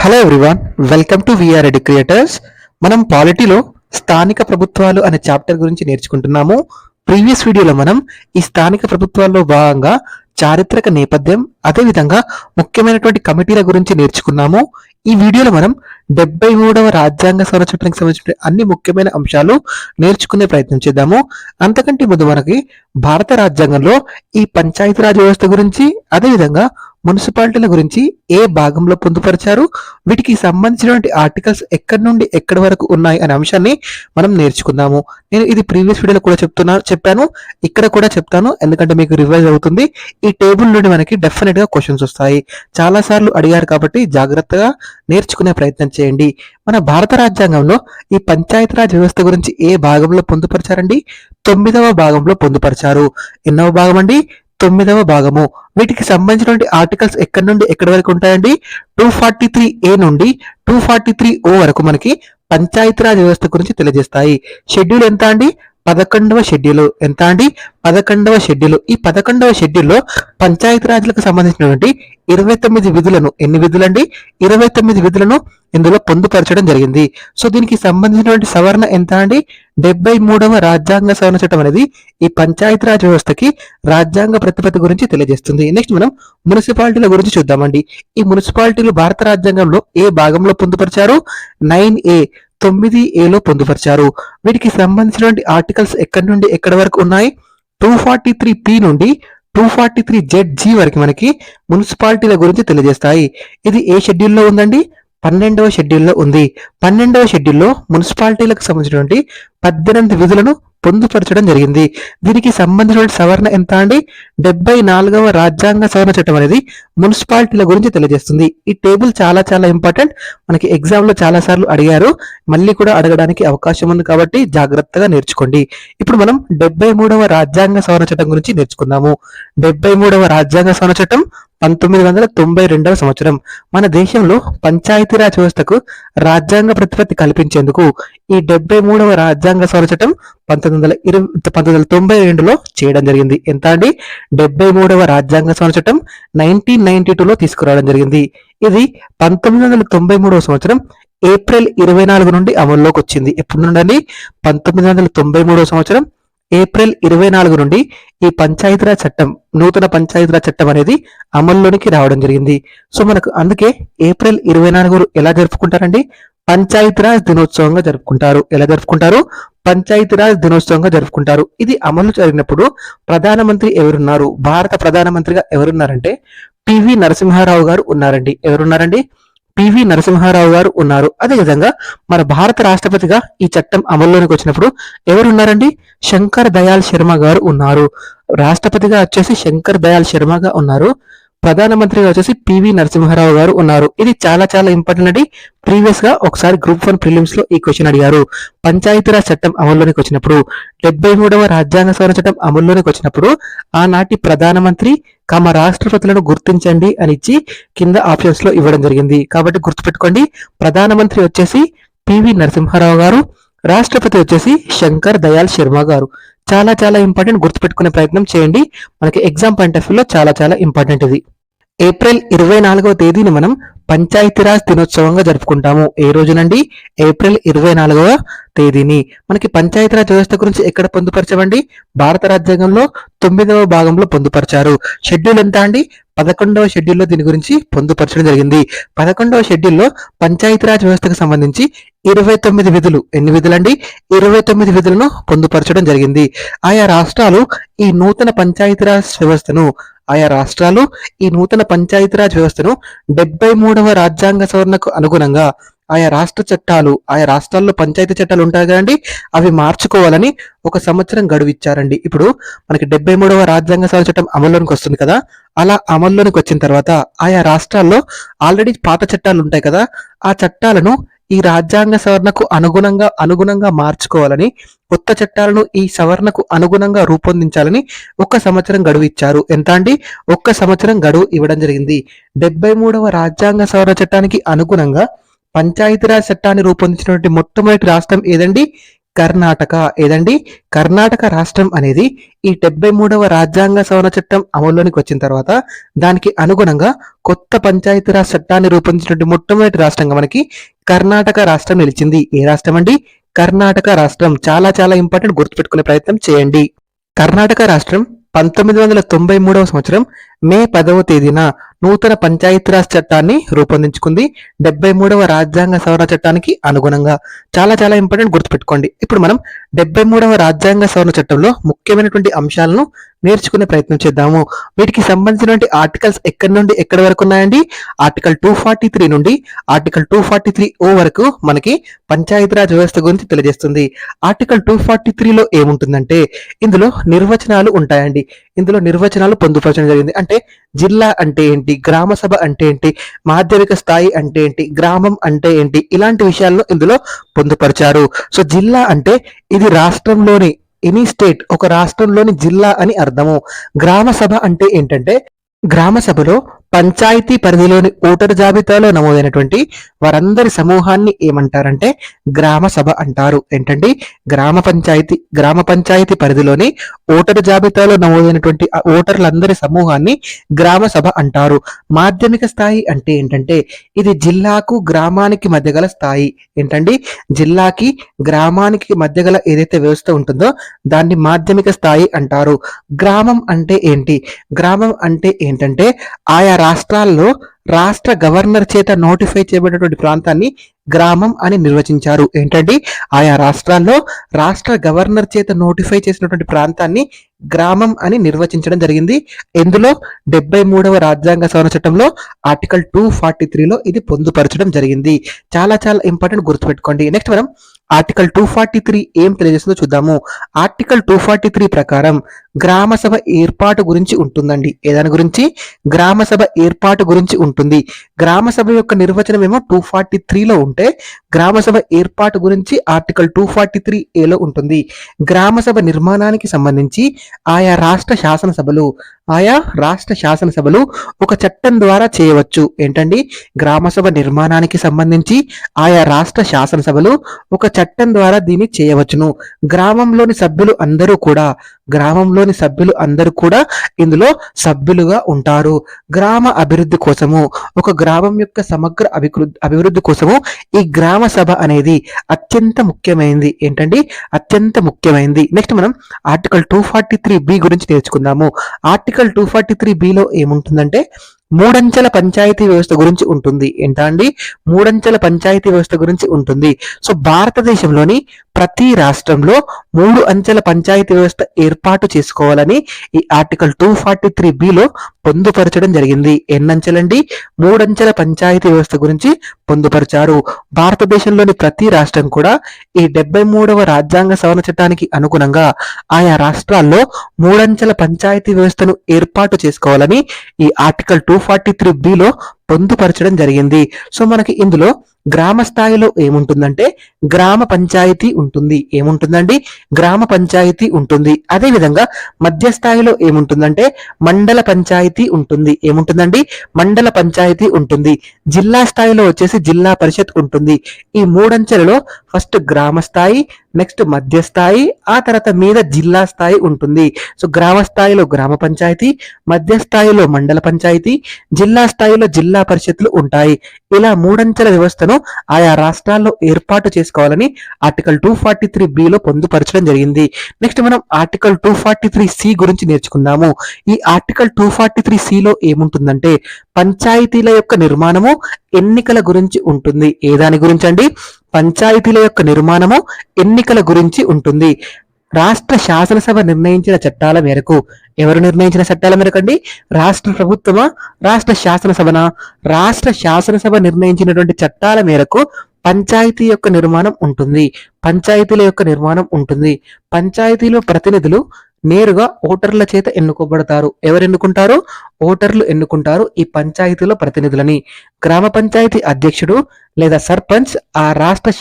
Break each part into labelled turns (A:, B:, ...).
A: Hello everyone, welcome to VR edu creators. మనం పాలిటీలో స్థానిక ప్రభుత్వాలు అనే చాప్టర్ గురించి నేర్చుకుంటున్నాము. ప్రీవియస్ వీడియోలో మనం ఈ స్థానిక ప్రభుత్వాల్లో భాగంగా చారిత్రక నేపథ్యం, అదేవిధంగా ముఖ్యమైనటువంటి కమిటీల గురించి నేర్చుకున్నాము. ఈ వీడియోలో మనం 73వ రాజ్యాంగ సవరణ చట్టానికి సంబంధించిన అన్ని ముఖ్యమైన అంశాలు నేర్చుకునే ప్రయత్నం చేద్దాము. అంతకంటే ముందు మనకి భారత రాజ్యాంగంలో ఈ పంచాయతీరాజ్ వ్యవస్థ గురించి, అదేవిధంగా మున్సిపాలిటీల గురించి ఏ భాగంలో పొందుపరిచారు, వీటికి సంబంధించినటువంటి ఆర్టికల్స్ ఎక్కడి నుండి ఎక్కడి వరకు ఉన్నాయి అనే అంశాన్ని మనం నేర్చుకుందాము. నేను ఇది ప్రీవియస్ వీడియోలో కూడా చెప్పాను, ఇక్కడ కూడా చెప్తాను, ఎందుకంటే మీకు రివైజ్ అవుతుంది. ఈ టేబుల్ నుండి మనకి డెఫినెట్ గా క్వశ్చన్స్ వస్తాయి. చాలా సార్లు అడిగారు కాబట్టి జాగ్రత్తగా నేర్చుకునే ప్రయత్నం చేయండి. మన భారత రాజ్యాంగంలో ఈ పంచాయతీరాజ్ వ్యవస్థ గురించి ఏ భాగంలో పొందుపరిచారండి? 9వ భాగంలో పొందుపరిచారు. ఎన్నవ భాగం అండి? 9వ భాగము. వీటికి సంబంధించినటువంటి ఆర్టికల్స్ ఎక్కడి నుండి ఎక్కడి వరకు ఉంటాయండి? 243A నుండి 243O వరకు మనకి పంచాయతీరాజ్ వ్యవస్థ గురించి తెలియజేస్తాయి. షెడ్యూల్ ఎంత అండి? 11వ షెడ్యూల్. ఎంత అండి? 11వ షెడ్యూల్. ఈ 11వ షెడ్యూల్లో పంచాయతీరాజ్లకు సంబంధించినటువంటి 29 విధులను, ఎన్ని విధులండి? 29 విధులను ఇందులో పొందుపరచడం జరిగింది. సో దీనికి సంబంధించినటువంటి సవరణ ఎంత అండి? 73వ రాజ్యాంగ సవరణ చట్టం అనేది ఈ పంచాయతీరాజ్ వ్యవస్థకి రాజ్యాంగ ప్రతిపత్తి గురించి తెలియజేస్తుంది. నెక్స్ట్ మనం మున్సిపాలిటీల గురించి చూద్దామండి. ఈ మున్సిపాలిటీలు భారత రాజ్యాంగంలో ఏ భాగంలో పొందుపరిచారు? 9A 9Aలో పొందుపరిచారు. వీటికి సంబంధించినటువంటి ఆర్టికల్స్ ఎక్కడి నుండి ఎక్కడి వరకు ఉన్నాయి? 243P నుండి 243ZG వరకు మనకి మున్సిపాలిటీల గురించి తెలియజేస్తాయి. ఇది ఏ షెడ్యూల్లో ఉందండి? 12వ షెడ్యూల్లో ఉంది. 12వ షెడ్యూల్లో మున్సిపాలిటీలకు సంబంధించినటువంటి 18 విధులను పొందుపరచడం జరిగింది. దీనికి సంబంధించిన సవరణ ఎంత అండి? 74వ రాజ్యాంగ సవరణ చట్టం అనేది మున్సిపాలిటీల గురించి తెలియజేస్తుంది. ఈ టేబుల్ చాలా చాలా ఇంపార్టెంట్. మనకి ఎగ్జామ్ లో చాలా సార్లు అడిగారు, మళ్ళీ కూడా అడగడానికి అవకాశం ఉంది కాబట్టి జాగ్రత్తగా నేర్చుకోండి. ఇప్పుడు మనం 73వ రాజ్యాంగ సవరణ చట్టం గురించి నేర్చుకుందాము. 73వ రాజ్యాంగ సవరణ చట్టం 1992వ సంవత్సరం. మన దేశంలో పంచాయతీరాజ్ వ్యవస్థకు రాజ్యాంగ ప్రతిపత్తి కల్పించేందుకు ఈ 73వ రాజ్యాంగ సవరణ చట్టం 1992లో చేయడం జరిగింది. ఎంత అండి? 73వ రాజ్యాంగ సవరణ చట్టం 1992లో తీసుకురావడం జరిగింది. ఇది 1993వ సంవత్సరం ఏప్రిల్ 24 నుండి అమల్లోకి వచ్చింది. ఎప్పుడు నుండి? 1993వ సంవత్సరం ఏప్రిల్ 24 నుండి ఈ పంచాయతీరాజ్ చట్టం, నూతన పంచాయతీరాజ్ చట్టం అనేది అమల్లోనికి రావడం జరిగింది. సో మనకు అందుకే ఏప్రిల్ 24 ఎలా జరుపుకుంటారండి? పంచాయతీరాజ్ దినోత్సవంగా జరుపుకుంటారు. ఎలా జరుపుకుంటారు? పంచాయతీరాజ్ దినోత్సవంగా జరుపుకుంటారు. ఇది అమలు జరిగినప్పుడు ప్రధానమంత్రి ఎవరున్నారు? భారత ప్రధానమంత్రిగా ఎవరున్నారంటే పివి నరసింహారావు గారు ఉన్నారండి. ఎవరున్నారండి? పివి నరసింహారావు గారు ఉన్నారు. అదేవిధంగా మన భారత రాష్ట్రపతిగా ఈ చట్టం అమల్లోనికి వచ్చినప్పుడు ఎవరున్నారండి? శంకర్ దయాళ్ శర్మ గారు ఉన్నారు. రాష్ట్రపతిగా వచ్చేసి శంకర్ దయాళ్ శర్మగా ఉన్నారు. ప్రధానమంత్రిగా వచ్చేసి పివి నరసింహారావు గారు ఉన్నారు. ఇది చాలా చాలా ఇంపార్టెంట్ అండి. ప్రీవియస్ గా ఒకసారి గ్రూప్ 1 ప్రిలిమ్స్ లో ఈ క్వశ్చన్ అడిగారు. పంచాయతీరాజ్ చట్టం అమల్లోనికి వచ్చినప్పుడు, 73వ రాజ్యాంగ సవరణ చట్టం అమల్లోనికి వచ్చినప్పుడు ఆనాటి ప్రధానమంత్రి రాష్ట్రపతులను గుర్తించండి అని ఇచ్చి కింద ఆప్షన్స్ లో ఇవ్వడం జరిగింది. కాబట్టి గుర్తుపెట్టుకోండి, ప్రధానమంత్రి వచ్చేసి పివి నరసింహారావు గారు, రాష్ట్రపతి వచ్చేసి శంకర్ దయాళ్ శర్మ గారు. చాలా చాలా ఇంపార్టెంట్, గుర్తుపెట్టుకునే ప్రయత్నం చేయండి. మనకి ఎగ్జామ్ పాయింట్ ఆఫ్ వ్యూలో చాలా చాలా ఇంపార్టెంట్ ఇది. ఏప్రిల్ 24వ తేదీని మనం పంచాయతీరాజ్ దినోత్సవంగా జరుపుకుంటాము. ఏ రోజునండి? ఏప్రిల్ 24వ తేదీని. మనకి పంచాయతీరాజ్ వ్యవస్థ గురించి ఎక్కడ పొందుపరచమండి? భారత రాజ్యాంగంలో 9వ భాగంలో పొందుపరిచారు. షెడ్యూల్ ఎంత అండి? 11వ షెడ్యూల్లో దీని గురించి పొందుపరచడం జరిగింది. 11వ షెడ్యూల్లో పంచాయతీరాజ్ వ్యవస్థకు సంబంధించి 29 విధులు, ఎన్ని విధులండి? 29 విధులను పొందుపరచడం జరిగింది. ఆయా రాష్ట్రాలు ఈ నూతన పంచాయతీరాజ్ వ్యవస్థను ఆయా రాష్ట్రాలు ఈ నూతన పంచాయతీరాజ్ వ్యవస్థను 73వ రాజ్యాంగ సవరణకు అనుగుణంగా ఆయా రాష్ట్ర చట్టాలు, ఆయా రాష్ట్రాల్లో పంచాయతీ చట్టాలు ఉంటాయి కదండి, అవి మార్చుకోవాలని 1 సంవత్సరం గడువు ఇచ్చారండి. ఇప్పుడు మనకి 73వ రాజ్యాంగ సవరణ చట్టం అమల్లోనికి వస్తుంది కదా, అలా అమల్లోనికి వచ్చిన తర్వాత ఆయా రాష్ట్రాల్లో ఆల్రెడీ పాత చట్టాలు ఉంటాయి కదా, ఆ చట్టాలను ఈ రాజ్యాంగ సవరణకు అనుగుణంగా మార్చుకోవాలని, కొత్త చట్టాలను ఈ సవరణకు అనుగుణంగా రూపొందించాలని 1 సంవత్సరం గడువు ఇచ్చారు. ఎంత అండి? 1 సంవత్సరం గడువు ఇవ్వడం జరిగింది. 73వ రాజ్యాంగ సవరణ చట్టానికి అనుగుణంగా పంచాయతీరాజ్ చట్టాన్ని రూపొందించినటువంటి మొట్టమొదటి రాష్ట్రం ఏదండి? కర్ణాటక. ఏదండి? కర్ణాటక రాష్ట్రం అనేది ఈ 73వ రాజ్యాంగ సవరణ చట్టం అమల్లోనికి వచ్చిన తర్వాత దానికి అనుగుణంగా కొత్త పంచాయతీరాజ్ చట్టాన్ని రూపొందించినటువంటి మొట్టమొదటి రాష్ట్రంగా మనకి కర్ణాటక రాష్ట్రం నిలిచింది. ఏ రాష్ట్రం అండి? కర్ణాటక రాష్ట్రం. చాలా చాలా ఇంపార్టెంట్, గుర్తుపెట్టుకునే ప్రయత్నం చేయండి. కర్ణాటక రాష్ట్రం 1993వ సంవత్సరం మే 10వ తేదీన నూతన పంచాయతీరాజ్ చట్టాన్ని రూపొందించుకుంది 73వ రాజ్యాంగ సవరణ చట్టానికి అనుగుణంగా. చాలా చాలా ఇంపార్టెంట్, గుర్తుపెట్టుకోండి. ఇప్పుడు మనం 73వ రాజ్యాంగ సవరణ చట్టంలో ముఖ్యమైనటువంటి అంశాలను నేర్చుకునే ప్రయత్నం చేద్దాము. వీటికి సంబంధించినటువంటి ఆర్టికల్స్ ఎక్కడి నుండి ఎక్కడి వరకు ఉన్నాయండి? ఆర్టికల్ 243 నుండి ఆర్టికల్ 243O వరకు మనకి పంచాయతీరాజ్ వ్యవస్థ గురించి తెలియజేస్తుంది. ఆర్టికల్ 243లో ఏముంటుందంటే ఇందులో నిర్వచనాలు ఉంటాయండి. ఇందులో నిర్వచనాలు పొందుపరచడం జరిగింది. అంటే జిల్లా అంటే ఏంటి, గ్రామ సభ అంటే ఏంటి, మాధ్యమిక స్థాయి అంటే ఏంటి, గ్రామం అంటే ఏంటి, ఇలాంటి విషయాలను ఇందులో పొందుపరిచారు. సో జిల్లా అంటే ఇది రాష్ట్రంలోని ఎనీ స్టేట్, ఒక రాష్ట్రంలోని జిల్లా అని అర్థము. గ్రామ సభ అంటే ఏంటంటే గ్రామ సభలో పంచాయతీ పరిధిలోని ఓటరు జాబితాలో నమోదైనటువంటి వారందరి సమూహాన్ని ఏమంటారంటే గ్రామ సభ అంటారు. ఏంటండి? గ్రామ పంచాయతీ పరిధిలోని ఓటరు జాబితాలో నమోదైనటువంటి ఓటర్లందరి సమూహాన్ని గ్రామ సభ అంటారు. మాధ్యమిక స్థాయి అంటే ఏంటంటే ఇది జిల్లాకు గ్రామానికి మధ్య గల స్థాయి. ఏంటండి? జిల్లాకి గ్రామానికి మధ్య గల ఏదైతే వ్యవస్థ ఉంటుందో దాన్ని మాధ్యమిక స్థాయి అంటారు. గ్రామం అంటే ఏంటి? గ్రామం అంటే ఏంటంటే ఆయా రాష్ట్రాల్లో రాష్ట్ర గవర్నర్ చేత నోటిఫై చేయబడినటువంటి ప్రాంతాన్ని గ్రామం అని నిర్వచించారు. ఏంటండి? ఆయా రాష్ట్రాల్లో రాష్ట్ర గవర్నర్ చేత నోటిఫై చేసినటువంటి ప్రాంతాన్ని గ్రామం అని నిర్వచించడం జరిగింది. ఇందులో 73వ రాజ్యాంగ సవరణ చట్టంలో ఆర్టికల్ 243లో ఇది పొందుపరచడం జరిగింది. చాలా చాలా ఇంపార్టెంట్, గుర్తుపెట్టుకోండి. నెక్స్ట్ మనం ఆర్టికల్ 243 ఏం తెలియజేస్తుందో చూద్దాము. ఆర్టికల్ 243 ప్రకారం గ్రామ సభ ఏర్పాటు గురించి ఉంటుందండి. ఏదాని గురించి? గ్రామ సభ ఏర్పాటు గురించి ఉంటుంది. గ్రామ సభ యొక్క నిర్వచనం ఏమో 243లో ఉంటే గ్రామ సభ ఏర్పాటు గురించి ఆర్టికల్ 243A లో ఉంటుంది. గ్రామ సభ నిర్మాణానికి సంబంధించి ఆయా రాష్ట్ర శాసనసభలు ఒక చట్టం ద్వారా చేయవచ్చు. ఏంటండి? గ్రామ సభ నిర్మాణానికి సంబంధించి ఆయా రాష్ట్ర శాసనసభలు ఒక చట్టం ద్వారా దీన్ని చేయవచ్చును. గ్రామంలోని సభ్యులు అందరూ కూడా ఇందులో సభ్యులుగా ఉంటారు. గ్రామ అభివృద్ధి కోసము, ఒక గ్రామం యొక్క సమగ్ర అభివృద్ధి కోసము ఈ గ్రామ సభ అనేది అత్యంత ముఖ్యమైనది. ఏంటండి? అత్యంత ముఖ్యమైనది. నెక్స్ట్ మనం ఆర్టికల్ 243B గురించి నేర్చుకుందాము. ఆర్టికల్ 243Bలో ఏముంటుందంటే మూడంచెల పంచాయతీ వ్యవస్థ గురించి ఉంటుంది. ఏంటా అండి? మూడంచెల పంచాయతీ వ్యవస్థ గురించి ఉంటుంది. సో భారతదేశంలోని ప్రతి రాష్ట్రంలో 3 అంచెల పంచాయతీ వ్యవస్థ ఏర్పాటు చేసుకోవాలని ఈ ఆర్టికల్ 243Bలో పొందుపరచడం జరిగింది. ఎన్నంచెలండి? 3 అంచెల పంచాయతీ వ్యవస్థ గురించి పొందుపరిచారు. భారతదేశంలోని ప్రతి రాష్ట్రం కూడా ఈ 73వ రాజ్యాంగ సవరణ చట్టానికి అనుగుణంగా ఆయా రాష్ట్రాల్లో 3 అంచెల పంచాయతీ వ్యవస్థను ఏర్పాటు చేసుకోవాలని ఈ ఆర్టికల్ 243Bలో పొందుపరచడం జరిగింది. సో మనకి ఇందులో గ్రామ స్థాయిలో ఏముంటుందంటే గ్రామ పంచాయతీ ఉంటుంది. ఏముంటుందండి? గ్రామ పంచాయతీ ఉంటుంది. అదే విధంగా మధ్య స్థాయిలో ఏముంటుందంటే మండల పంచాయతీ ఉంటుంది. ఏముంటుందండి? మండల పంచాయతీ ఉంటుంది. జిల్లా స్థాయిలో వచ్చేసి జిల్లా పరిషత్ ఉంటుంది. ఈ మూడంచెలలో ఫస్ట్ గ్రామ స్థాయి, నెక్స్ట్ మధ్య స్థాయి, ఆ తర్వాత మీద జిల్లా స్థాయి ఉంటుంది. సో గ్రామ స్థాయిలో గ్రామ పంచాయతీ, మధ్య స్థాయిలో మండల పంచాయతీ, జిల్లా స్థాయిలో జిల్లా పరిషత్లు ఉంటాయి. ఇలా మూడంచెల వ్యవస్థను ఆయా రాష్ట్రాల్లో ఏర్పాటు చేసుకోవాలని ఆర్టికల్ 243Bలో పొందుపరచడం జరిగింది. నెక్స్ట్ మనం ఆర్టికల్ 243C గురించి నేర్చుకుందాము. ఈ ఆర్టికల్ 243Cలో ఏముంటుందంటే పంచాయతీల యొక్క నిర్మాణము, ఎన్నికల గురించి ఉంటుంది. ఏదాని గురించి అండి? పంచాయతీల యొక్క నిర్మాణము, ఎన్నికల గురించి ఉంటుంది. రాష్ట్ర శాసనసభ నిర్ణయించిన చట్టాల మేరకు, ఎవరు నిర్ణయించిన చట్టాల మేరకు అండి? రాష్ట్ర ప్రభుత్వమా, రాష్ట్ర శాసనసభనా? రాష్ట్ర శాసనసభ నిర్ణయించినటువంటి చట్టాల మేరకు పంచాయతీ యొక్క నిర్మాణం ఉంటుంది. పంచాయతీల యొక్క నిర్మాణం ఉంటుంది. పంచాయతీలో ప్రతినిధులు నేరుగా ఓటర్ల చేత ఎన్నుకోబడతారు. ఎవరు ఎన్నుకుంటారు? ఓటర్లు ఎన్నుకుంటారు ఈ పంచాయతీలో ప్రతినిధులని. గ్రామ పంచాయతీ అధ్యక్షుడు లేదా సర్పంచ్ ఆ రాష్ట్ర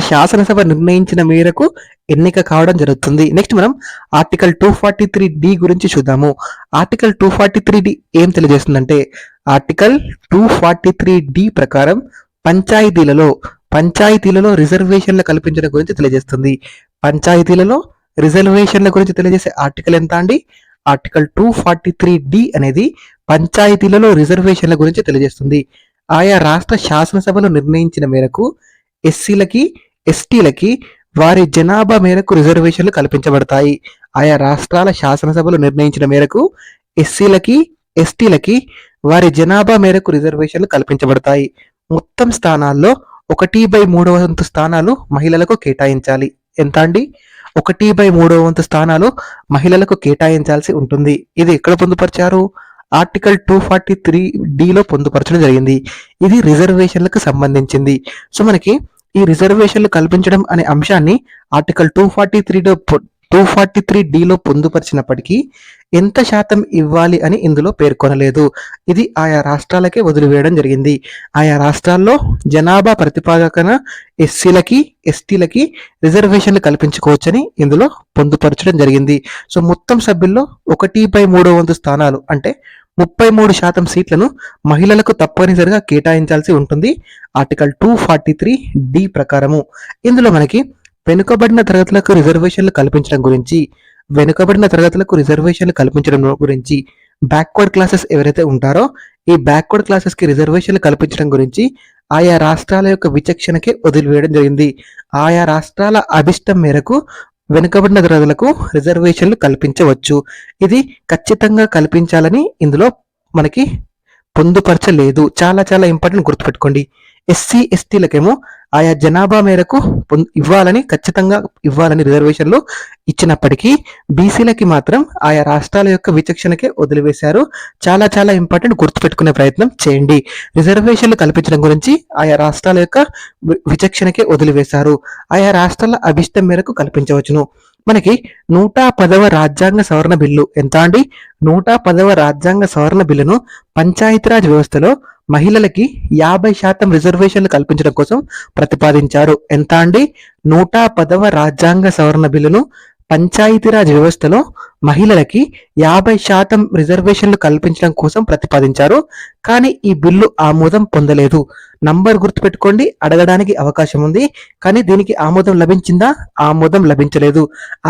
A: శాసనసభ నిర్ణయించిన మేరకు ఎన్నిక కావడం జరుగుతుంది. నెక్స్ట్ మనం ఆర్టికల్ 243D గురించి చూద్దాము. ఆర్టికల్ 243D ఏం తెలియజేస్తుందంటే ఆర్టికల్ 243D ప్రకారం పంచాయతీలలో పంచాయతీలలో రిజర్వేషన్లు కల్పించడం గురించి తెలియజేస్తుంది. పంచాయతీలలో రిజర్వేషన్ల గురించి తెలియజేసే ఆర్టికల్ ఎంత అండి? ఆర్టికల్ 243D అనేది పంచాయతీలలో రిజర్వేషన్ల గురించి తెలియజేస్తుంది. ఆయా రాష్ట్ర శాసనసభలు నిర్ణయించిన మేరకు ఎస్సీలకి, ఎస్టీలకి వారి జనాభా మేరకు రిజర్వేషన్లు కల్పించబడతాయి. ఆయా రాష్ట్రాల శాసనసభలు నిర్ణయించిన మేరకు ఎస్సీలకి, ఎస్టీలకి వారి జనాభా మేరకు రిజర్వేషన్లు కల్పించబడతాయి. మొత్తం స్థానాల్లో 1/3 వంతు స్థానాలు మహిళలకు కేటాయించాలి. ఎంత అండి? 1/3 వంతు స్థానాలు మహిళలకు కేటాయించాల్సి ఉంటుంది. ఇది ఎక్కడ పొందుపరిచారు? ఆర్టికల్ 243Dలో పొందుపరచడం జరిగింది. ఇది రిజర్వేషన్లకు సంబంధించింది. సో మనకి ఈ రిజర్వేషన్లు కల్పించడం అనే అంశాన్ని ఆర్టికల్ 243Dలో పొందుపరిచినప్పటికీ ఎంత శాతం ఇవ్వాలి అని ఇందులో పేర్కొనలేదు. ఇది ఆయా రాష్ట్రాలకే వదిలివేయడం జరిగింది. ఆయా రాష్ట్రాల్లో జనాభా ప్రతిపాదకన ఎస్సీలకి, ఎస్టీలకి రిజర్వేషన్లు కల్పించుకోవచ్చని ఇందులో పొందుపరచడం జరిగింది. సో మొత్తం సభ్యుల్లో 1/3 వంతు స్థానాలు అంటే 33% సీట్లను మహిళలకు తప్పనిసరిగా కేటాయించాల్సి ఉంటుంది ఆర్టికల్ 243D ప్రకారము. ఇందులో మనకి వెనుకబడిన తరగతులకు రిజర్వేషన్లు కల్పించడం గురించి, బ్యాక్వర్డ్ క్లాసెస్ ఎవరైతే ఉంటారో ఈ బ్యాక్వర్డ్ క్లాసెస్ కి రిజర్వేషన్లు కల్పించడం గురించి ఆయా రాష్ట్రాల యొక్క విచక్షణకే వదిలివేయడం జరిగింది. ఆయా రాష్ట్రాల అభిష్టం మేరకు వెనుకబడిన తరగతులకు రిజర్వేషన్లు కల్పించవచ్చు. ఇది ఖచ్చితంగా కల్పించాలని ఇందులో మనకి పొందుపరచలేదు. చాలా చాలా ఇంపార్టెంట్, గుర్తుపెట్టుకోండి. ఎస్సీ, ఎస్టీలకేమో ఆయా జనాభా మేరకు ఖచ్చితంగా ఇవ్వాలని రిజర్వేషన్లు ఇచ్చినప్పటికీ బీసీలకి మాత్రం ఆయా రాష్ట్రాల యొక్క విచక్షణకే వదిలివేశారు. చాలా చాలా ఇంపార్టెంట్, గుర్తుపెట్టుకునే ప్రయత్నం చేయండి. రిజర్వేషన్లు కల్పించడం గురించి ఆయా రాష్ట్రాల యొక్క విచక్షణకే వదిలివేశారు. ఆయా రాష్ట్రాల అభిష్టం మేరకు కల్పించవచ్చును. మనకి 110వ రాజ్యాంగ సవరణ బిల్లు ఎంత అండి? 110వ రాజ్యాంగ సవరణ బిల్లును పంచాయతీరాజ్ వ్యవస్థలో మహిళలకి 50% రిజర్వేషన్లు కల్పించడం కోసం ప్రతిపాదించారు. ఎంత అండి? 110వ రాజ్యాంగ సవరణ బిల్లును పంచాయతీరాజ్ వ్యవస్థలో మహిళలకి 50% రిజర్వేషన్లు కల్పించడం కోసం ప్రతిపాదించారు. కానీ ఈ బిల్లు ఆమోదం పొందలేదు. నంబర్ గుర్తుపెట్టుకోండి, అడగడానికి అవకాశం ఉంది. కానీ దీనికి ఆమోదం లభించిందా? ఆమోదం లభించలేదు.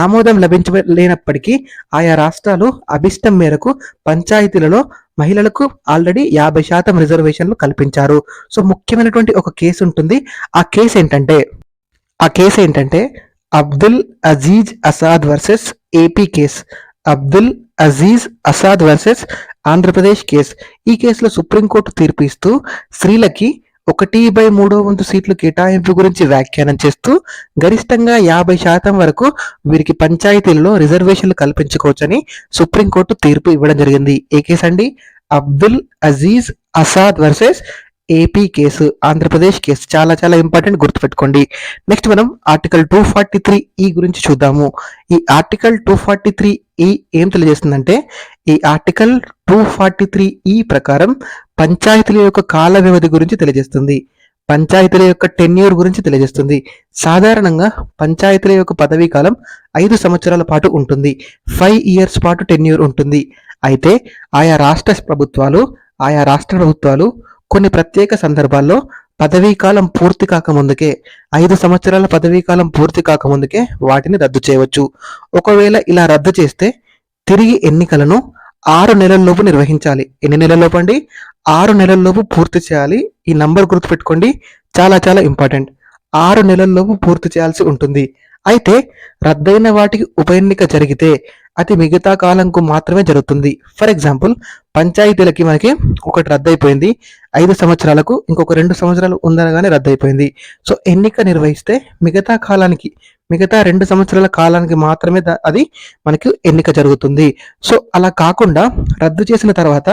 A: ఆమోదం లభించలేనప్పటికీ ఆయా రాష్ట్రాలు అభిష్టం మేరకు పంచాయతీలలో మహిళలకు ఆల్రెడీ 50% రిజర్వేషన్లు కల్పించారు. సో ముఖ్యమైనటువంటి ఒక కేసు ఉంటుంది. ఆ కేసు ఏంటంటే Abdul Aziz Assad versus AP case. Abdul Aziz Assad versus Andhra Pradesh case. ఈ కేసులో సుప్రీంకోర్టు తీర్పు ఇస్తూ స్త్రీలకి 1/3 వంతు సీట్లు కేటాయింపు గురించి వ్యాఖ్యానం చేస్తూ గరిష్టంగా 50% వరకు వీరికి పంచాయతీలలో రిజర్వేషన్లు కల్పించుకోవచ్చని సుప్రీంకోర్టు తీర్పు ఇవ్వడం జరిగింది. ఏ కేసు అండి? Abdul Aziz Assad versus AP case, Andhra Pradesh case. చాలా చాలా ఇంపార్టెంట్, గుర్తుపెట్టుకోండి. నెక్స్ట్ మనం ఆర్టికల్ 243E గురించి చూద్దాము. ఈ ఆర్టికల్ 243E ఏం తెలియజేస్తుందంటే, ఈ ఆర్టికల్ 243E ప్రకారం పంచాయతీల యొక్క కాల వ్యవధి గురించి తెలియజేస్తుంది. పంచాయతీల యొక్క టెన్యూర్ గురించి తెలియజేస్తుంది. సాధారణంగా పంచాయతీల యొక్క పదవీ కాలం 5 సంవత్సరాల పాటు ఉంటుంది. 5 years పాటు టెన్యూర్ ఉంటుంది. అయితే ఆయా రాష్ట్ర ప్రభుత్వాలు కొన్ని ప్రత్యేక సందర్భాల్లో పదవీ కాలం పూర్తి కాకముందుకే 5 సంవత్సరాల పదవీ కాలం పూర్తి కాకముందుకే వాటిని రద్దు చేయవచ్చు. ఒకవేళ ఇలా రద్దు చేస్తే తిరిగి ఎన్నికలను 6 నెలల్లోపు నిర్వహించాలి. ఎన్ని నెలల్లోపు అండి? 6 నెలల్లోపు పూర్తి చేయాలి. ఈ నంబర్ గుర్తుపెట్టుకోండి, చాలా చాలా ఇంపార్టెంట్. 6 నెలల్లోపు పూర్తి చేయాల్సి ఉంటుంది. అయితే రద్దయిన వాటికి ఉప ఎన్నిక జరిగితే అది మిగతా కాలంకు మాత్రమే జరుగుతుంది. ఫర్ ఎగ్జాంపుల్, పంచాయతీలకి మనకి ఒకటి రద్దయిపోయింది, 5 సంవత్సరాలకు ఇంకొక 2 సంవత్సరాలు ఉందనగానే రద్దయిపోయింది. సో ఎన్నిక నిర్వహిస్తే మిగతా 2 సంవత్సరాల కాలానికి మాత్రమే అది మనకి ఎన్నిక జరుగుతుంది. సో అలా కాకుండా రద్దు చేసిన తర్వాత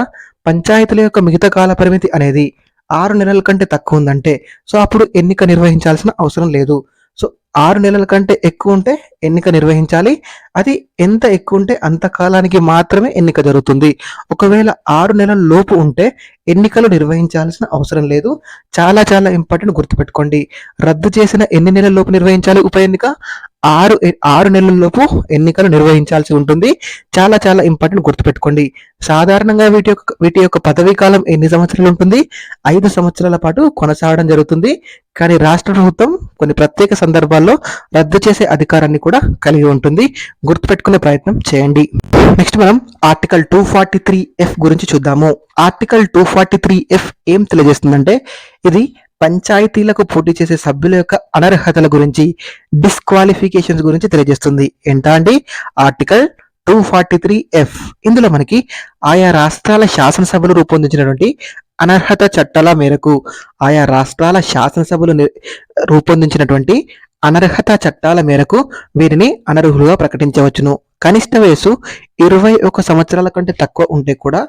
A: పంచాయతీల యొక్క మిగతా కాల పరిమితి అనేది 6 నెలల కంటే తక్కువ ఉందంటే సో అప్పుడు ఎన్నిక నిర్వహించాల్సిన అవసరం లేదు. సో 6 నెలల కంటే ఎక్కువ ఉంటే ఎన్నిక నిర్వహించాలి. అది ఎంత ఎక్కువ ఉంటే అంత కాలానికి మాత్రమే ఎన్నిక జరుగుతుంది. ఒకవేళ 6 నెలల లోపు ఉంటే ఎన్నికలు నిర్వహించాల్సిన అవసరం లేదు. చాలా చాలా ఇంపార్టెంట్, గుర్తుపెట్టుకోండి. రద్దు చేసిన ఎన్ని నెలల లోపు నిర్వహించాలి ఉప ఎన్నిక? ఆరు నెలలలోపు ఎన్నికలు నిర్వహించాల్సి ఉంటుంది. చాలా చాలా ఇంపార్టెంట్, గుర్తుపెట్టుకోండి. సాధారణంగా వీటి యొక్క పదవీ కాలం ఎన్ని సంవత్సరాలు ఉంటుంది? 5 సంవత్సరాల పాటు కొనసాగడం జరుగుతుంది. కానీ రాష్ట్ర ప్రభుత్వం కొన్ని ప్రత్యేక సందర్భాల్లో రద్దు చేసే అధికారాన్ని కూడా కలిగి ఉంటుంది. గుర్తుపెట్టుకునే ప్రయత్నం చేయండి. నెక్స్ట్ మనం ఆర్టికల్ 243F గురించి చూద్దాము. ఆర్టికల్ 243F ఏం తెలియజేస్తుందంటే, ఇది పంచాయతీలకు పోటీ చేసే సభ్యుల యొక్క అనర్హతల గురించి, డిస్క్వాలిఫికేషన్స్ గురించి తెలియజేస్తుంది. ఏంటా అండి? Article 243F. ఇందులో మనకి ఆయా రాష్ట్రాల శాసనసభలు రూపొందించినటువంటి అనర్హత చట్టాల మేరకు, ఆయా రాష్ట్రాల శాసనసభలు రూపొందించినటువంటి అనర్హత చట్టాల మేరకు వీరిని అనర్హులుగా ప్రకటించవచ్చును. కనిష్ట వయసు 21 సంవత్సరాల కంటే తక్కువ ఉంటే కూడా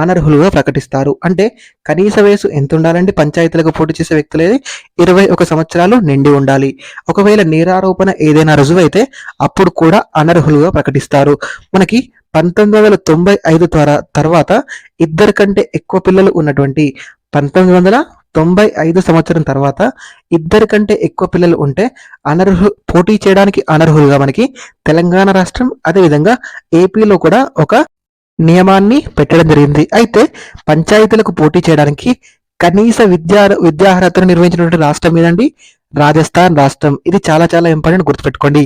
A: అనర్హులుగా ప్రకటిస్తారు. అంటే కనీస వయసు ఎంత ఉండాలండి? పంచాయతీలకు పోటీ చేసే వ్యక్తులది 21 సంవత్సరాలు నిండి ఉండాలి. ఒకవేళ నేరారోపణ ఏదైనా రుజువైతే అప్పుడు కూడా అనర్హులుగా ప్రకటిస్తారు. మనకి 1995 తర్వాత ఇద్దరి కంటే ఎక్కువ పిల్లలు ఉన్నటువంటి 1995 సంవత్సరం తర్వాత ఇద్దరి కంటే ఎక్కువ పిల్లలు ఉంటే పోటీ చేయడానికి అనర్హులుగా మనకి తెలంగాణ రాష్ట్రం, అదేవిధంగా ఏపీలో కూడా ఒక నియమాన్ని పెట్టడం జరిగింది. అయితే పంచాయతీలకు పోటీ చేయడానికి కనీస విద్యార్హతను నిర్వహించినటువంటి రాష్ట్రం ఏదండి? రాజస్థాన్ రాష్ట్రం. ఇది చాలా చాలా ఇంపార్టెంట్, గుర్తుపెట్టుకోండి.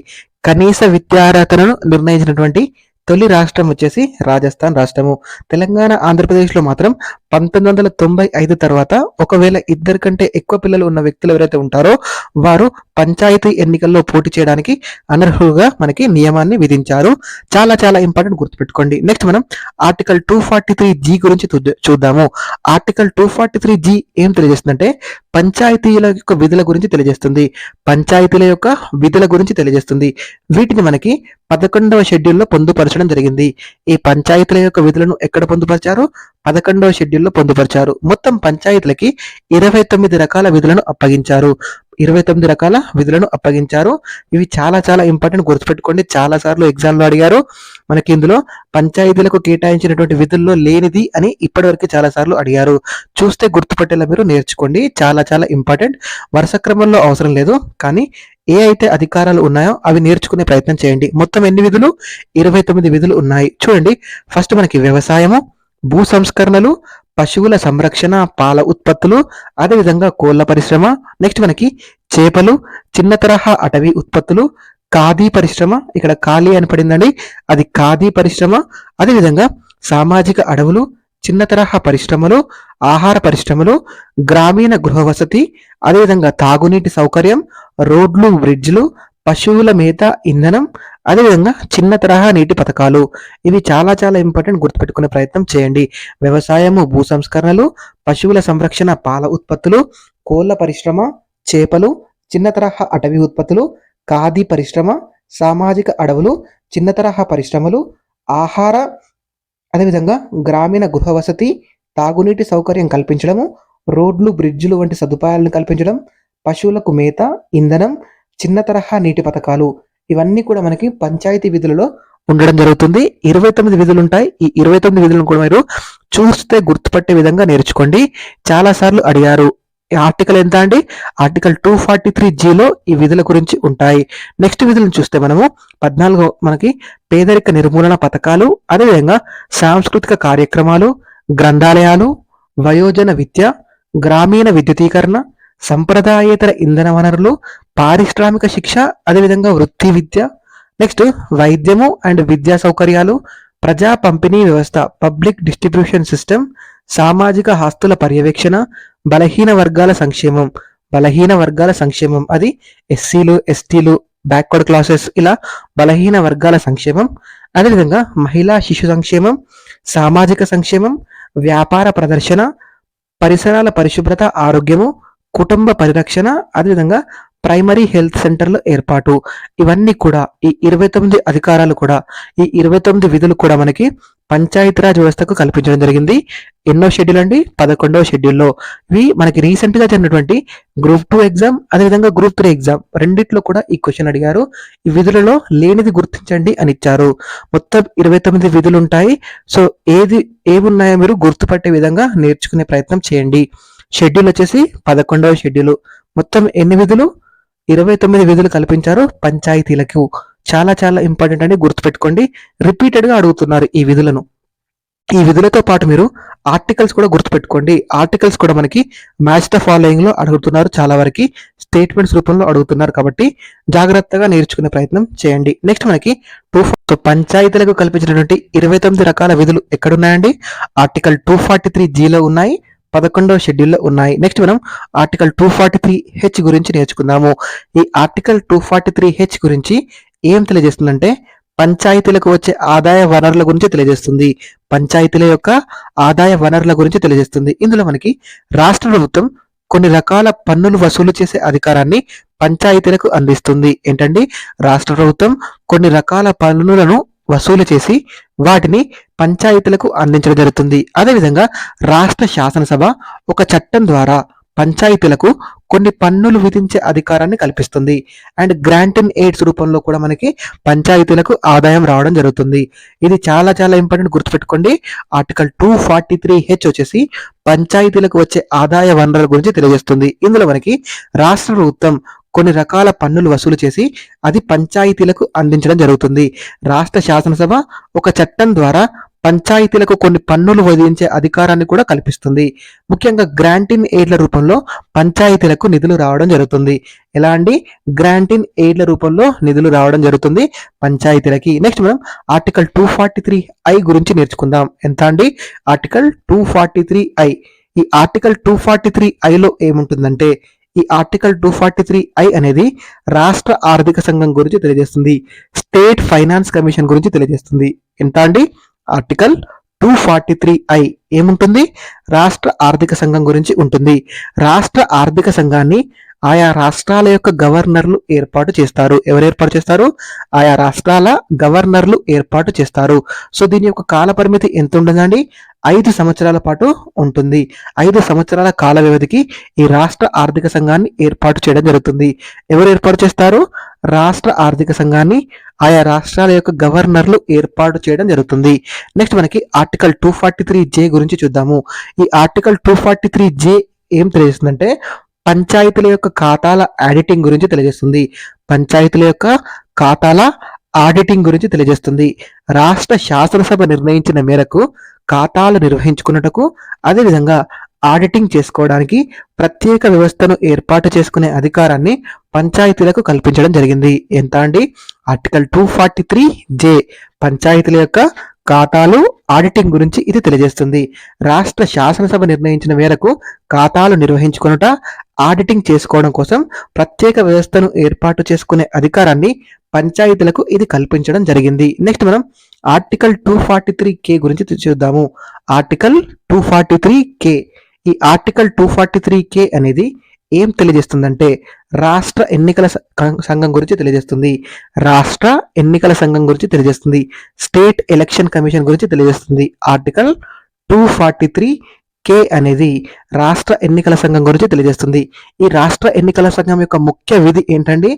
A: కనీస విద్యార్హతను నిర్ణయించినటువంటి తొలి రాష్ట్రం వచ్చేసి రాజస్థాన్ రాష్ట్రము. తెలంగాణ, ఆంధ్రప్రదేశ్లో మాత్రం 1995 తర్వాత ఒకవేళ ఇద్దరి కంటే ఎక్కువ పిల్లలు ఉన్న వ్యక్తులు ఎవరైతే ఉంటారో వారు పంచాయతీ ఎన్నికల్లో పోటీ చేయడానికి అనర్హులుగా మనకి నియమాన్ని విధించారు. చాలా చాలా ఇంపార్టెంట్, గుర్తుపెట్టుకోండి. నెక్స్ట్ మనం ఆర్టికల్ 243G గురించి చూద్దాము. ఆర్టికల్ 243G ఏం తెలియజేస్తుందంటే, పంచాయతీల యొక్క విధుల గురించి తెలియజేస్తుంది. పంచాయతీల యొక్క విధుల గురించి తెలియజేస్తుంది. వీటిని మనకి 11వ షెడ్యూల్లో పొందుపరచడం జరిగింది. ఈ పంచాయతీల యొక్క విధులను ఎక్కడ పొందుపరిచారు? 11వ షెడ్యూల్లో పొందుపరిచారు. మొత్తం పంచాయతీలకి 29 రకాల విధులను అప్పగించారు. 29 రకాల విధులను అప్పగించారు. ఇవి చాలా చాలా ఇంపార్టెంట్, గుర్తుపెట్టుకోండి. చాలా సార్లు ఎగ్జామ్లో అడిగారు. మనకి ఇందులో పంచాయతీలకు కేటాయించినటువంటి విధుల్లో లేనిది అని ఇప్పటివరకు చాలా సార్లు అడిగారు. చూస్తే గుర్తుపట్టేలా మీరు నేర్చుకోండి. చాలా చాలా ఇంపార్టెంట్. వరుస క్రమంలో అవసరం లేదు, కానీ ఏ అయితే అధికారాలు ఉన్నాయో అవి నేర్చుకునే ప్రయత్నం చేయండి. మొత్తం ఎన్ని విధులు? 29 విధులు ఉన్నాయి. చూడండి, ఫస్ట్ మనకి వ్యవసాయము, భూ సంస్కరణలు, పశువుల సంరక్షణ, పాల ఉత్పత్తులు, అదేవిధంగా కోళ్ల పరిశ్రమ. నెక్స్ట్ మనకి చేపలు, చిన్న తరహా అటవీ ఉత్పత్తులు, ఖాదీ పరిశ్రమ. ఇక్కడ ఖాళీ అని పడిందండి, అది ఖాదీ పరిశ్రమ. అదేవిధంగా సామాజిక అడవులు, చిన్న తరహా పరిశ్రమలు, ఆహార పరిశ్రమలు, గ్రామీణ గృహ వసతి, అదేవిధంగా తాగునీటి సౌకర్యం, రోడ్లు, బ్రిడ్జ్లు, పశువుల మేత, ఇంధనం, అదేవిధంగా చిన్న తరహా నీటి పథకాలు. ఇవి చాలా చాలా ఇంపార్టెంట్, గుర్తుపెట్టుకునే ప్రయత్నం చేయండి. వ్యవసాయము, భూ సంస్కరణలు, పశువుల సంరక్షణ, పాల ఉత్పత్తులు, కోళ్ల పరిశ్రమ, చేపలు, చిన్న తరహా అటవీ ఉత్పత్తులు, ఖాదీ పరిశ్రమ, సామాజిక అడవులు, చిన్న తరహా పరిశ్రమలు, ఆహార, అదేవిధంగా గ్రామీణ గృహ వసతి, తాగునీటి సౌకర్యం కల్పించడము, రోడ్లు, బ్రిడ్జ్లు వంటి సదుపాయాలను కల్పించడం, పశువులకు మేత, ఇంధనం, చిన్న తరహా నీటి పథకాలు. ఇవన్నీ కూడా మనకి పంచాయతీ విధులలో ఉండడం జరుగుతుంది. 29 విధులు ఉంటాయి. ఈ 29 విధులను కూడా మీరు చూస్తే గుర్తుపట్టే విధంగా నేర్చుకోండి. చాలా సార్లు అడిగారు. ఆర్టికల్ ఎంత అండి? ఆర్టికల్ 243Gలో ఈ విధుల గురించి ఉంటాయి. నెక్స్ట్ విధులను చూస్తే మనము 14 మనకి పేదరిక నిర్మూలన పథకాలు, అదేవిధంగా సాంస్కృతిక కార్యక్రమాలు, గ్రంథాలయాలు, వయోజన విద్య, గ్రామీణ విద్యుతీకరణ, సంప్రదాయేతర ఇంధన వనరులు, పారిశ్రామిక శిక్ష, అదేవిధంగా వృత్తి విద్య. నెక్స్ట్ వైద్యము అండ్ విద్యా సౌకర్యాలు, ప్రజా పంపిణీ వ్యవస్థ, పబ్లిక్ డిస్ట్రిబ్యూషన్ సిస్టమ్, సామాజిక ఆస్తుల పర్యవేక్షణ, బలహీన వర్గాల సంక్షేమం, అది ఎస్సీలు, ఎస్టీలు, బ్యాక్వర్డ్ క్లాసెస్, ఇలా బలహీన వర్గాల సంక్షేమం. అదేవిధంగా మహిళా శిశు సంక్షేమం, సామాజిక సంక్షేమం, వ్యాపార ప్రదర్శన, పరిసరాల పరిశుభ్రత, ఆరోగ్యము, కుటుంబ పరిరక్షణ, అదేవిధంగా ప్రైమరీ హెల్త్ సెంటర్ల ఏర్పాటు. ఇవన్నీ కూడా ఈ 29 అధికారాలు కూడా, ఈ 29 విధులు కూడా మనకి పంచాయతీరాజ్ వ్యవస్థకు కల్పించడం జరిగింది. ఎన్నో షెడ్యూల్ అండి? 11వ షెడ్యూల్లో. ఇవి మనకి రీసెంట్ గా జరిగినటువంటి గ్రూప్ 2 ఎగ్జామ్, అదేవిధంగా గ్రూప్ 3 ఎగ్జామ్ రెండిట్లో కూడా ఈ క్వశ్చన్ అడిగారు. ఈ విధులలో లేనిది గుర్తించండి అని ఇచ్చారు. మొత్తం 29 విధులు ఉంటాయి. సో ఏవి ఉన్నాయో మీరు గుర్తుపట్టే విధంగా నేర్చుకునే ప్రయత్నం చేయండి. షెడ్యూల్ వచ్చేసి 11వ షెడ్యూల్. మొత్తం ఎన్ని విధులు? 29 విధులు కల్పించారు పంచాయతీలకు. చాలా చాలా ఇంపార్టెంట్ అని గుర్తుపెట్టుకోండి. రిపీటెడ్గా అడుగుతున్నారు ఈ విధులను. ఈ విధులతో పాటు మీరు ఆర్టికల్స్ కూడా గుర్తుపెట్టుకోండి. ఆర్టికల్స్ కూడా మనకి మ్యాచ్ ద ఫాలోయింగ్ లో అడుగుతున్నారు, చాలా వరకు స్టేట్మెంట్స్ రూపంలో అడుగుతున్నారు. కాబట్టి జాగ్రత్తగా నేర్చుకునే ప్రయత్నం చేయండి. నెక్స్ట్ మనకి పంచాయతీలకు కల్పించినటువంటి 29 రకాల విధులు ఎక్కడున్నాయండి? ఆర్టికల్ 243Gలో ఉన్నాయి, 11వ షెడ్యూల్లో ఉన్నాయి. నెక్స్ట్ మనం ఆర్టికల్ 243H గురించి నేర్చుకుందాము. ఈ ఆర్టికల్ 243H గురించి ఏం తెలియజేస్తుందంటే పంచాయతీలకు వచ్చే ఆదాయ వనరుల గురించి తెలియజేస్తుంది. పంచాయతీల యొక్క ఆదాయ వనరుల గురించి తెలియజేస్తుంది. ఇందులో మనకి రాష్ట్ర ప్రభుత్వం కొన్ని రకాల పన్నులు వసూలు చేసే అధికారాన్ని పంచాయతీలకు అందిస్తుంది. ఏంటండి? రాష్ట్ర ప్రభుత్వం కొన్ని రకాల పన్నులను వసూలు చేసి వాటిని పంచాయతీలకు అందించడం జరుగుతుంది. అదేవిధంగా రాష్ట్ర శాసనసభ ఒక చట్టం ద్వారా పంచాయతీలకు కొన్ని పన్నులు విధించే అధికారాన్ని కల్పిస్తుంది. అండ్ గ్రాంట్ ఇన్ ఎయిడ్స్ రూపంలో కూడా మనకి పంచాయతీలకు ఆదాయం రావడం జరుగుతుంది. ఇది చాలా చాలా ఇంపార్టెంట్, గుర్తుపెట్టుకోండి. ఆర్టికల్ 243H వచ్చేసి పంచాయతీలకు వచ్చే ఆదాయ వనరుల గురించి తెలియజేస్తుంది. ఇందులో మనకి రాష్ట్ర ప్రభుత్వం కొన్ని రకాల పన్నులు వసూలు చేసి అది పంచాయతీలకు అందించడం జరుగుతుంది. రాష్ట్ర శాసనసభ ఒక చట్టం ద్వారా పంచాయతీలకు కొన్ని పన్నులు విధించే అధికారాన్ని కూడా కల్పిస్తుంది. ముఖ్యంగా గ్రాంట్ ఇన్ ఎయిడ్ల రూపంలో పంచాయతీలకు నిధులు రావడం జరుగుతుంది. ఎలా అండి? గ్రాంట్ ఇన్ ఎయిడ్ల రూపంలో నిధులు రావడం జరుగుతుంది పంచాయతీలకి. నెక్స్ట్ మనం ఆర్టికల్ 243I గురించి నేర్చుకుందాం. ఎంత అండి? Article 243I. ఈ ఆర్టికల్ 243Iలో ఏముంటుందంటే ఈ ఆర్టికల్ 243I అనేది రాష్ట్ర ఆర్థిక సంఘం గురించి తెలియజేస్తుంది. స్టేట్ ఫైనాన్స్ కమిషన్ గురించి తెలియజేస్తుంది. ఎంత అండి? ఆర్టికల్ 243I ఏముంటుంది? రాష్ట్ర ఆర్థిక సంఘం గురించి ఉంటుంది. రాష్ట్ర ఆర్థిక సంఘాన్ని ఆయా రాష్ట్రాల యొక్క గవర్నర్లు ఏర్పాటు చేస్తారు. ఎవరు ఏర్పాటు చేస్తారు? ఆయా రాష్ట్రాల గవర్నర్లు ఏర్పాటు చేస్తారు. సో దీని యొక్క కాల పరిమితి ఎంత ఉంటుందండి? 5 సంవత్సరాల పాటు ఉంటుంది. 5 సంవత్సరాల కాల వ్యవధికి ఈ రాష్ట్ర ఆర్థిక సంఘాన్ని ఏర్పాటు చేయడం జరుగుతుంది. ఎవరు ఏర్పాటు చేస్తారు? రాష్ట్ర ఆర్థిక సంఘాన్ని ఆయా రాష్ట్రాల యొక్క గవర్నర్లు ఏర్పాటు చేయడం జరుగుతుంది. నెక్స్ట్ మనకి ఆర్టికల్ 243J గురించి చూద్దాము. ఈ ఆర్టికల్ 243J ఏం తెలియజేస్తుందంటే పంచాయతీల యొక్క ఖాతాల ఆడిటింగ్ గురించి తెలియజేస్తుంది. పంచాయతీల యొక్క ఖాతాల ఆడిటింగ్ గురించి తెలియజేస్తుంది. రాష్ట్ర శాసనసభ నిర్ణయించిన మేరకు ఖాతాలు నిర్వహించుకున్నటకు, అదేవిధంగా ఆడిటింగ్ చేసుకోవడానికి ప్రత్యేక వ్యవస్థను ఏర్పాటు చేసుకునే అధికారాన్ని పంచాయతీలకు కల్పించడం జరిగింది. ఎంత అండి? ఆర్టికల్ 243J పంచాయతీల యొక్క ఖాతాలు ఆడిటింగ్ గురించి ఇది తెలియజేస్తుంది. రాష్ట్ర శాసనసభ నిర్ణయించిన మేరకు ఖాతాలు నిర్వహించుకొనుట, ఆడిటింగ్ చేసుకోవడం కోసం ప్రత్యేక వ్యవస్థను ఏర్పాటు చేసుకునే అధికారాన్ని పంచాయతీలకు ఇది కల్పించడం జరిగింది. నెక్స్ట్ మనం ఆర్టికల్ 243K గురించి చూద్దాము. Article 243K. ఈ ఆర్టికల్ 243K అనేది ఏం తెలియజేస్తుందంటే రాష్ట్ర ఎన్నికల సంఘం గురించి తెలియజేస్తుంది. రాష్ట్ర ఎన్నికల సంఘం గురించి తెలియజేస్తుంది. స్టేట్ ఎలక్షన్ కమిషన్ గురించి తెలియజేస్తుంది. ఆర్టికల్ 243K అనేది రాష్ట్ర ఎన్నికల సంఘం గురించి తెలియజేస్తుంది. ఈ రాష్ట్ర ఎన్నికల సంఘం యొక్క ముఖ్య విధి ఏంటండి?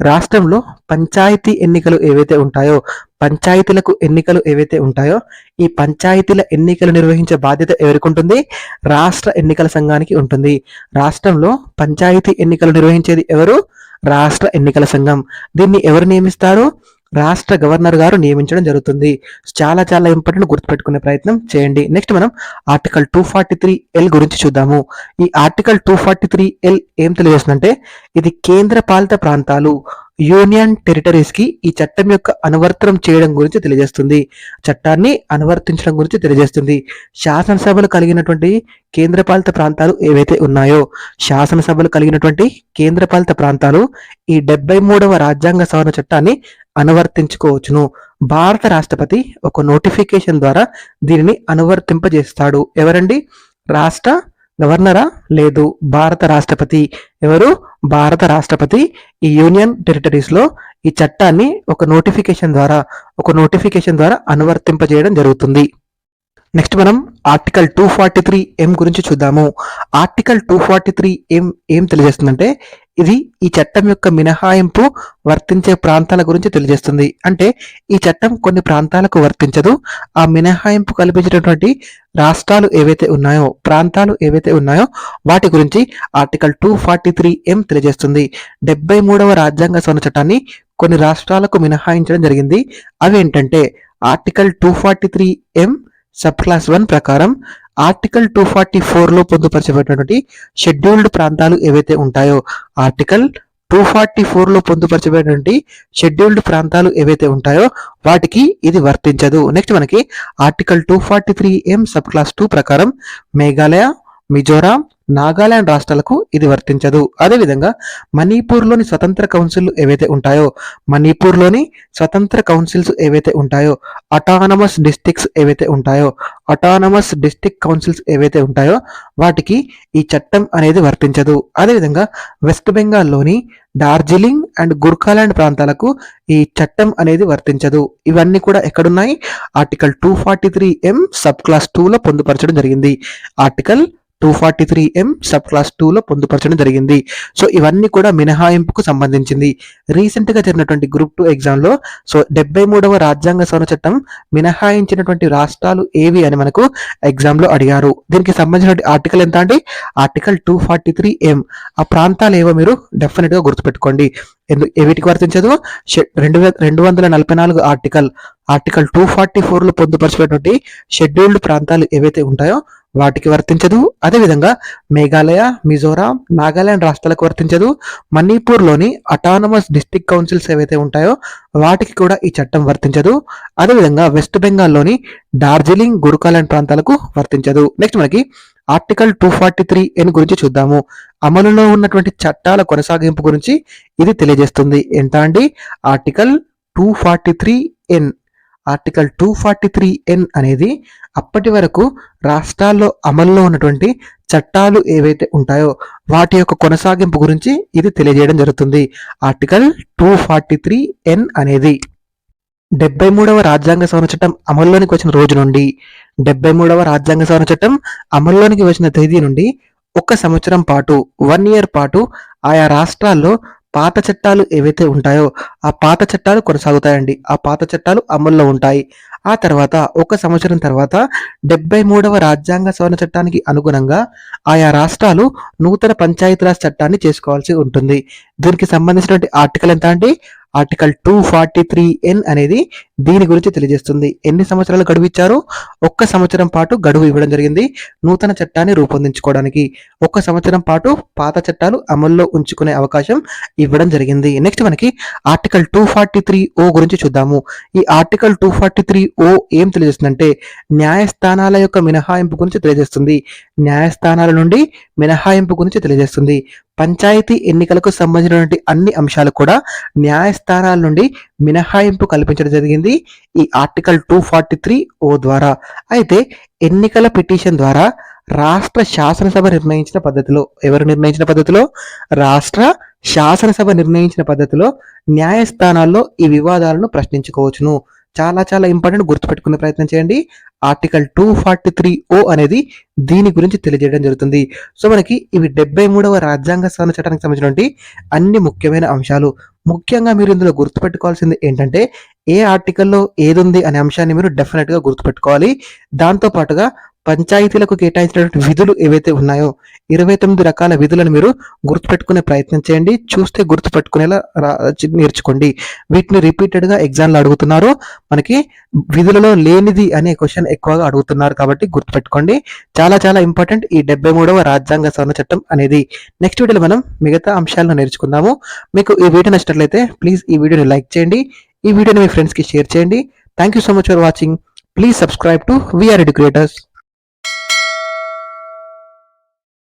A: రాష్ట్రంలో పంచాయతీ ఎన్నికలు ఏవైతే ఉంటాయో, పంచాయతీలకు ఎన్నికలు ఏవైతే ఉంటాయో, ఈ పంచాయతీల ఎన్నికలు నిర్వహించే బాధ్యత ఎవరికి ఉంటుంది? రాష్ట్ర ఎన్నికల సంఘానికి ఉంటుంది. రాష్ట్రంలో పంచాయతీ ఎన్నికలు నిర్వహించేది ఎవరు? రాష్ట్ర ఎన్నికల సంఘం. దీన్ని ఎవరు నియమిస్తారు? రాష్ట్ర గవర్నర్ గారు నియమించడం జరుగుతుంది. చాలా చాలా ఇంపార్టెంట్, గుర్తుపెట్టుకునే ప్రయత్నం చేయండి. నెక్స్ట్ మనం ఆర్టికల్ 243L గురించి చూద్దాము. ఈ ఆర్టికల్ 243L ఏం తెలియజేస్తుందంటే ఇది కేంద్ర పాలిత ప్రాంతాలు, యూనియన్ టెరిటరీస్ కి ఈ చట్టం యొక్క అనువర్తనం చేయడం గురించి తెలియజేస్తుంది. చట్టాన్ని అనువర్తించడం గురించి తెలియజేస్తుంది. శాసనసభలు కలిగినటువంటి కేంద్రపాలిత ప్రాంతాలు ఏవైతే ఉన్నాయో, శాసనసభలు కలిగినటువంటి కేంద్రపాలిత ప్రాంతాలు ఈ 73వ రాజ్యాంగ సవరణ చట్టాన్ని అనువర్తించుకోవచ్చును. భారత రాష్ట్రపతి ఒక నోటిఫికేషన్ ద్వారా దీనిని అనువర్తింపజేస్తాడు. ఎవరండి? రాష్ట్ర గవర్నరా? లేదు, భారత రాష్ట్రపతి. ఎవరు? భారత రాష్ట్రపతి ఈ యూనియన్ టెరిటరీస్ లో ఈ చట్టాన్ని ఒక నోటిఫికేషన్ ద్వారా అనువర్తింపజేయడం జరుగుతుంది. నెక్స్ట్ మనం ఆర్టికల్ 243M గురించి చూద్దాము. ఆర్టికల్ 243M ఏం తెలియజేస్తుందంటే ఇది ఈ చట్టం యొక్క మినహాయింపు వర్తించే ప్రాంతాల గురించి తెలియజేస్తుంది. అంటే ఈ చట్టం కొన్ని ప్రాంతాలకు వర్తించదు. ఆ మినహాయింపు కల్పించినటువంటి రాష్ట్రాలు ఏవైతే ఉన్నాయో, ప్రాంతాలు ఏవైతే ఉన్నాయో వాటి గురించి ఆర్టికల్ 243M తెలియజేస్తుంది. 73వ రాజ్యాంగ సవరణ చట్టాన్ని కొన్ని రాష్ట్రాలకు మినహాయించడం జరిగింది. అవి ఏంటంటే ఆర్టికల్ 243M సబ్ క్లాస్ 1 ప్రకారం ఆర్టికల్ 244లో పొందుపరచబడినటువంటి షెడ్యూల్డ్ ప్రాంతాలు ఏవైతే ఉంటాయో, ఆర్టికల్ 244లో పొందుపరచబడినటువంటి షెడ్యూల్డ్ ప్రాంతాలు ఏవైతే ఉంటాయో వాటికి ఇది వర్తించదు. నెక్స్ట్ మనకి ఆర్టికల్ 243M సబ్ క్లాస్ 2 ప్రకారం మేఘాలయ, మిజోరాం, నాగాలాండ్ రాష్ట్రాలకు ఇది వర్తించదు. అదేవిధంగా మణిపూర్లోని స్వతంత్ర కౌన్సిల్ ఏవైతే ఉంటాయో, మణిపూర్లోని స్వతంత్ర కౌన్సిల్స్ ఏవైతే ఉంటాయో, అటానమస్ డిస్ట్రిక్ట్స్ ఏవైతే ఉంటాయో, అటానమస్ డిస్ట్రిక్ట్ కౌన్సిల్స్ ఏవైతే ఉంటాయో వాటికి ఈ చట్టం అనేది వర్తించదు. అదేవిధంగా వెస్ట్ బెంగాల్లోని డార్జిలింగ్ అండ్ గుర్ఖాలాండ్ ప్రాంతాలకు ఈ చట్టం అనేది వర్తించదు. ఇవన్నీ కూడా ఎక్కడున్నాయి? ఆర్టికల్ 243M సబ్ క్లాస్ 2లో పొందుపరచడం జరిగింది. ఆర్టికల్ 243M సబ్ క్లాస్ 2లో పొందుపరచడం జరిగింది. సో ఇవన్నీ కూడా మినహాయింపుకు సంబంధించింది. రీసెంట్ గా జరిగినటువంటి గ్రూప్ 2 ఎగ్జామ్ లో 73వ రాజ్యాంగ సవరణ చట్టం మినహాయించినటువంటి రాష్ట్రాలు ఏవి అని మనకు ఎగ్జామ్ లో అడిగారు. దీనికి సంబంధించిన ఆర్టికల్ ఎంత అంటే ఆర్టికల్ 243M. ఆ ప్రాంతాలు ఏవో మీరు డెఫినెట్ గా గుర్తుపెట్టుకోండి. వీటికి వర్తించదు. 244 ఆర్టికల్ 244లో పొందుపరచినటువంటి షెడ్యూల్డ్ ప్రాంతాలు ఏవైతే ఉంటాయో వాటికి వర్తించదు. అదేవిధంగా మేఘాలయ, మిజోరాం, నాగాలాండ్ రాష్ట్రాలకు వర్తించదు. మణిపూర్లోని అటానమస్ డిస్ట్రిక్ట్ కౌన్సిల్స్ ఏవైతే ఉంటాయో వాటికి కూడా ఈ చట్టం వర్తించదు. అదేవిధంగా వెస్ట్ బెంగాల్లోని డార్జిలింగ్, గుర్ఖాలాండ్ ప్రాంతాలకు వర్తించదు. నెక్స్ట్ మనకి ఆర్టికల్ 243N గురించి చూద్దాము. అమలులో ఉన్నటువంటి చట్టాల కొనసాగింపు గురించి ఇది తెలియజేస్తుంది. ఎంత అండి? Article 243N. ఆర్టికల్ 243N అనేది అప్పటి వరకు రాష్ట్రాల్లో అమల్లో ఉన్నటువంటి చట్టాలు ఏవైతే ఉంటాయో వాటి యొక్క కొనసాగింపు గురించి ఇది తెలియజేయడం జరుగుతుంది. ఆర్టికల్ 243N అనేది 73వ రాజ్యాంగ సవరణ చట్టం అమల్లోనికి వచ్చిన రోజు నుండి 73వ రాజ్యాంగ సవరణ చట్టం అమల్లోనికి వచ్చిన తేదీ నుండి 1 సంవత్సరం పాటు 1 ఇయర్ పాటు ఆయా రాష్ట్రాల్లో పాత చట్టాలు ఏవైతే ఉంటాయో ఆ పాత చట్టాలు కొనసాగుతాయండి. ఆ పాత చట్టాలు అమల్లో ఉంటాయి. ఆ తర్వాత 1 సంవత్సరం తర్వాత 73వ రాజ్యాంగ సవరణ చట్టానికి అనుగుణంగా ఆయా రాష్ట్రాలు నూతన పంచాయతీరాజ్ చట్టాన్ని చేసుకోవాల్సి ఉంటుంది. దీనికి సంబంధించినటువంటి ఆర్టికల్ ఎంత అంటే ఆర్టికల్ 243N అనేది దీని గురించి తెలియజేస్తుంది. ఎన్ని సంవత్సరాలు గడువు ఇచ్చారు? 1 సంవత్సరం పాటు గడువు ఇవ్వడం జరిగింది నూతన చట్టాన్ని రూపొందించుకోవడానికి. 1 సంవత్సరం పాటు పాత చట్టాలు అమల్లో ఉంచుకునే అవకాశం ఇవ్వడం జరిగింది. నెక్స్ట్ మనకి ఆర్టికల్ 243O గురించి చూద్దాము. ఈ ఆర్టికల్ 243O ఏం తెలియజేస్తుందంటే న్యాయస్థానాల యొక్క మినహాయింపు గురించి తెలియజేస్తుంది. న్యాయస్థానాల నుండి మినహాయింపు గురించి తెలియజేస్తుంది. పంచాయతీ ఎన్నికలకు సంబంధించినటువంటి అన్ని అంశాలు కూడా న్యాయస్థానాల నుండి మినహాయింపు కల్పించడం జరిగింది ఈ ఆర్టికల్ 243O ద్వారా. అయితే ఎన్నికల పిటిషన్ ద్వారా రాష్ట్ర శాసనసభ నిర్ణయించిన పద్ధతిలో, ఎవరు నిర్ణయించిన పద్ధతిలో? రాష్ట్ర శాసనసభ నిర్ణయించిన పద్ధతిలో న్యాయస్థానాల్లో ఈ వివాదాలను ప్రశ్నించుకోవచ్చును. చాలా చాలా ఇంపార్టెంట్, గుర్తుపెట్టుకునే ప్రయత్నం చేయండి. ఆర్టికల్ 243O అనేది దీని గురించి తెలియజేయడం జరుగుతుంది. సో మనకి ఇవి 73వ రాజ్యాంగ సవరణ చట్టానికి సంబంధించినటువంటి అన్ని ముఖ్యమైన అంశాలు. ముఖ్యంగా మీరు ఇందులో గుర్తుపెట్టుకోవాల్సింది ఏంటంటే ఏ ఆర్టికల్లో ఏది ఉంది అనే అంశాన్ని మీరు డెఫినెట్ గా గుర్తుపెట్టుకోవాలి. దాంతో పాటుగా పంచాయతీలకు కేటాయించినటువంటి విధులు ఏవైతే ఉన్నాయో 29 రకాల విధులను మీరు గుర్తుపెట్టుకునే ప్రయత్నం చేయండి. చూస్తే గుర్తుపెట్టుకునేలా నేర్చుకోండి. వీటిని రిపీటెడ్ గా ఎగ్జామ్ లో అడుగుతున్నారు. మనకి విధులలో లేనిది అనే క్వశ్చన్ ఎక్కువగా అడుగుతున్నారు కాబట్టి గుర్తుపెట్టుకోండి. చాలా చాలా ఇంపార్టెంట్ ఈ 73వ రాజ్యాంగ సవరణ చట్టం అనేది. నెక్స్ట్ వీడియోలో మనం మిగతా అంశాలను నేర్చుకుందాము. మీకు ఈ వీడియో నచ్చినట్లయితే ప్లీజ్ ఈ వీడియోని లైక్ చేయండి. ఈ వీడియోని మీ ఫ్రెండ్స్ కి షేర్ చేయండి. Thank you so much for watching. Please subscribe to VR educators.